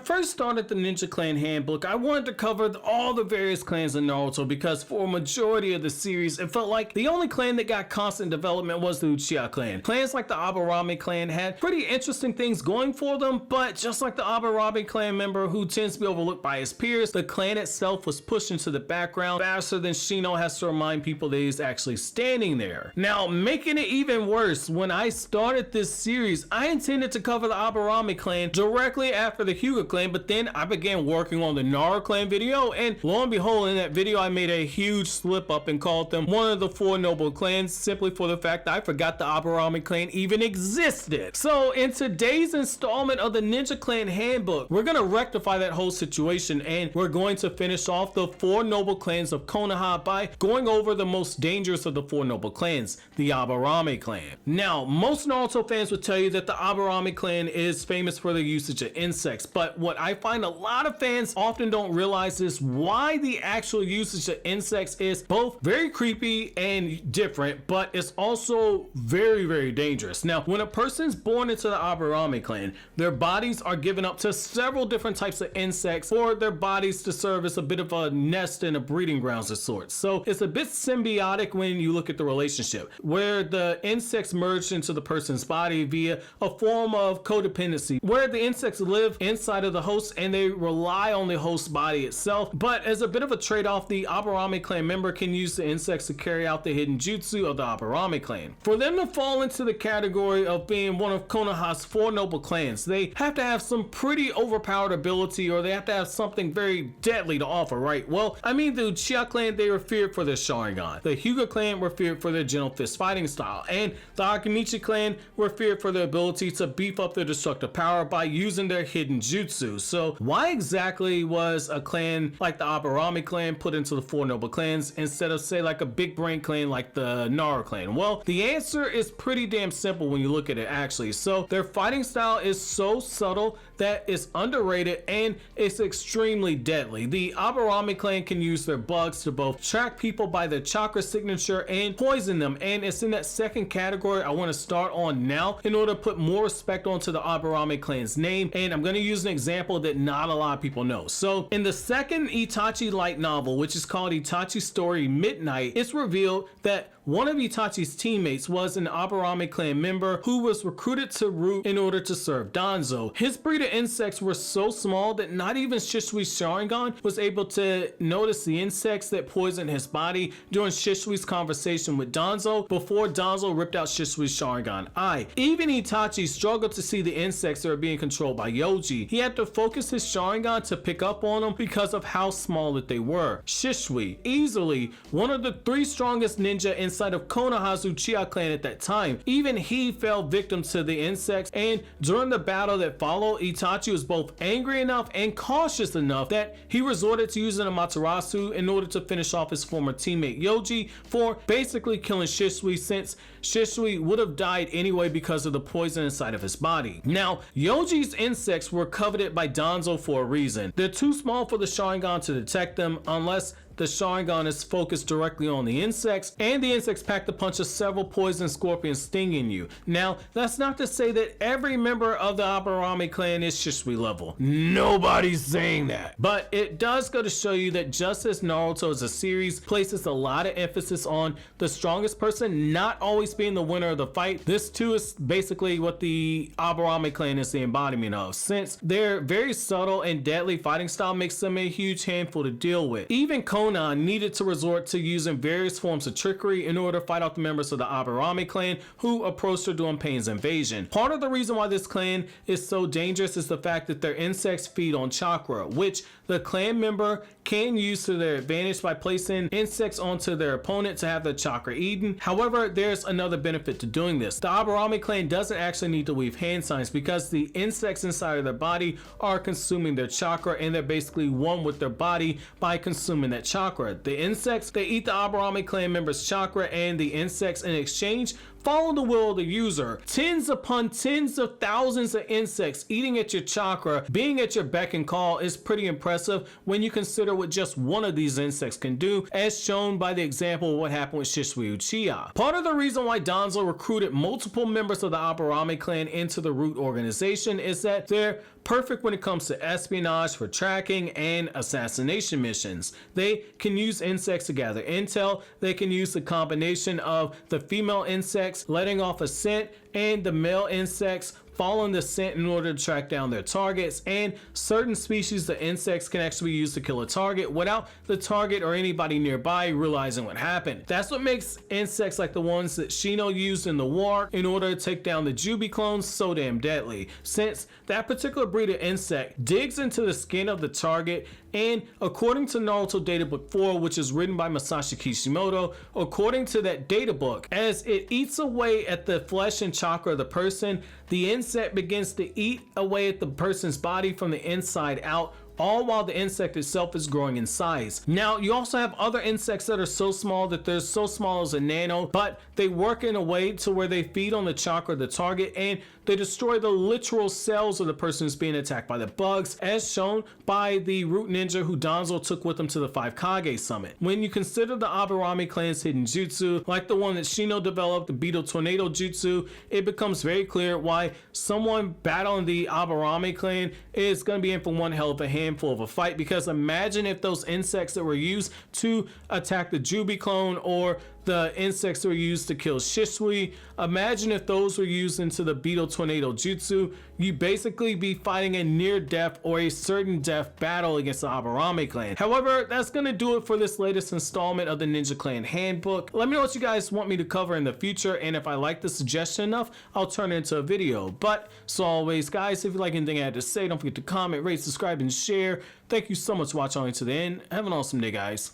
first started the Ninja Clan handbook, I wanted to cover all the various clans in Naruto because for a majority of the series, it felt like the only clan that got constant development was the Uchiha clan. Clans like the Abarami clan had pretty interesting things going for them, but just like the Abarami clan member who tends to be overlooked by his peers, the clan itself was pushed into the background faster than Shino has to remind people that he's actually standing there. Now, making it even worse, when I started this series, I intended to cover the Abarami clan directly after the Hyuga clan, but then I began working on the Naruto clan video, and lo and behold, in that video I made a huge slip up and called them one of the four noble clans simply for the fact that I forgot the Abarami clan even existed. So in today's installment of the Ninja Clan handbook, we're gonna rectify that whole situation, and we're going to finish off the four noble clans of Konoha by going over the most dangerous of the four noble clans, the Abarami clan. Now, most Naruto fans would tell you that the Abarami clan is famous for their usage of insects, but what I find a lot of fans often don't realize is why the actual usage of insects is both very creepy and different, but it's also very, very dangerous. Now, when a person's born into the Abarami clan, their bodies are given up to several different types of insects for their bodies to serve as a bit of a nest and a breeding grounds of sorts. So it's a bit symbiotic when you look at the relationship, where the insects merge into the person's body via a form of codependency, where the insects live inside of the host and they rely on the host's body itself. But as a bit of a trade-off, the Abarami clan member can use the insects to carry out the hidden jutsu of the Abarami clan. For them to fall into the category of being one of Konoha's four noble clans, they have to have some pretty overpowered ability, or they have to have something very deadly to offer, right? Well, I mean, the Uchiha clan, they were feared for their Sharingan. The Hyuga clan were feared for their gentle fist fighting style, and the Akimichi clan were feared for their ability to beef up their destructive power by using their hidden jutsu. So why exactly was a clan like the Abarami clan put into the four noble clans instead of, say, like a big brain clan like the Naruto clan? Well, the answer is pretty damn simple when you look at it, actually. So their fighting style is so subtle that it's underrated and it's extremely deadly. The Abarami clan can use their bugs to both track people by their chakra signature and poison them, and it's in that second category I want to start on now in order to put more respect onto the Abarami clan's name, and I'm going to use an example that not a lot of people know. So in the second Itachi light novel, which is called Itachi Story Midnight, it's revealed that one of Itachi's teammates was an Abarami clan member who was recruited to Root in order to serve Danzo. His breed of insects were so small that not even Shishui's Sharingan was able to notice the insects that poisoned his body during Shishui's conversation with Danzo before Danzo ripped out Shishui's Sharingan eye. Even Itachi struggled to see the insects that were being controlled by Yoji. He had to focus his Sharingan to pick up on them because of how small that they were. Shishui, easily one of the three strongest ninja inside of Konoha's Uchiha clan at that time, even he fell victim to the insects, and during the battle that followed, Itachi was both angry enough and cautious enough that he resorted to using a Materasu in order to finish off his former teammate Yoji for basically killing Shishui, since Shishui would have died anyway because of the poison inside of his body. Now, Yoji's insects were coveted by Danzo for a reason. They're too small for the Sharingan to detect them unless the Sharingan is focused directly on the insects, and the insects pack the punch of several poison scorpions stinging you. Now, that's not to say that every member of the Abarami clan is Shishui level. Nobody's saying that. But it does go to show you that just as Naruto as a series places a lot of emphasis on the strongest person not always being the winner of the fight, this too is basically what the Abarami clan is the embodiment of, since their very subtle and deadly fighting style makes them a huge handful to deal with. Even Konoha needed to resort to using various forms of trickery in order to fight off the members of the Abarami clan who approached her during Pain's invasion. Part of the reason why this clan is so dangerous is the fact that their insects feed on chakra, which the clan member can use to their advantage by placing insects onto their opponent to have the chakra eaten. However, there's another benefit to doing this. The Abarami clan doesn't actually need to weave hand signs because the insects inside of their body are consuming their chakra, and they're basically one with their body by consuming that chakra. The insects, they eat the Abarami clan members' chakra, and the insects in exchange follow the will of the user. Tens upon tens of thousands of insects eating at your chakra, being at your beck and call is pretty impressive when you consider what just one of these insects can do, as shown by the example of what happened with Shisui Uchiha. Part of the reason why Danzo recruited multiple members of the Abarami clan into the root organization is that they're perfect when it comes to espionage, for tracking, and assassination missions. They can use insects to gather intel. They can use the combination of the female insects letting off a scent and the male insects following the scent in order to track down their targets, and certain species of insects can actually be used to kill a target without the target or anybody nearby realizing what happened. That's what makes insects like the ones that Shino used in the war in order to take down the Jubi clones so damn deadly, since that particular breed of insect digs into the skin of the target, and according to Naruto Databook 4, which is written by Masashi Kishimoto, according to that databook, as it eats away at the flesh and chakra of the person, the insect begins to eat away at the person's body from the inside out, all while the insect itself is growing in size. Now, you also have other insects that are so small that they're so small as a nano, but they work in a way to where they feed on the chakra of the target and they destroy the literal cells of the person who's being attacked by the bugs, as shown by the root ninja who Danzo took with him to the 5 Kage summit. When you consider the Abarami clan's hidden jutsu, like the one that Shino developed, the Beetle Tornado Jutsu, it becomes very clear why someone battling the Abarami clan is going to be in for one hell of a handful of a fight, because imagine if those insects that were used to attack the Jubi clone or the insects that were used to kill Shisui, imagine if those were used into the Beetle Tornado Jutsu. You basically be fighting a near death or a certain death battle against the Abarami clan. However, that's gonna do it for this latest installment of the Ninja Clan Handbook. Let me know what you guys want me to cover in the future, and if I like the suggestion enough, I'll turn it into a video. But so always, guys, if you like anything I had to say, don't forget to comment, rate, subscribe, and share. Thank you so much for watching all the way to the end. Have an awesome day, guys.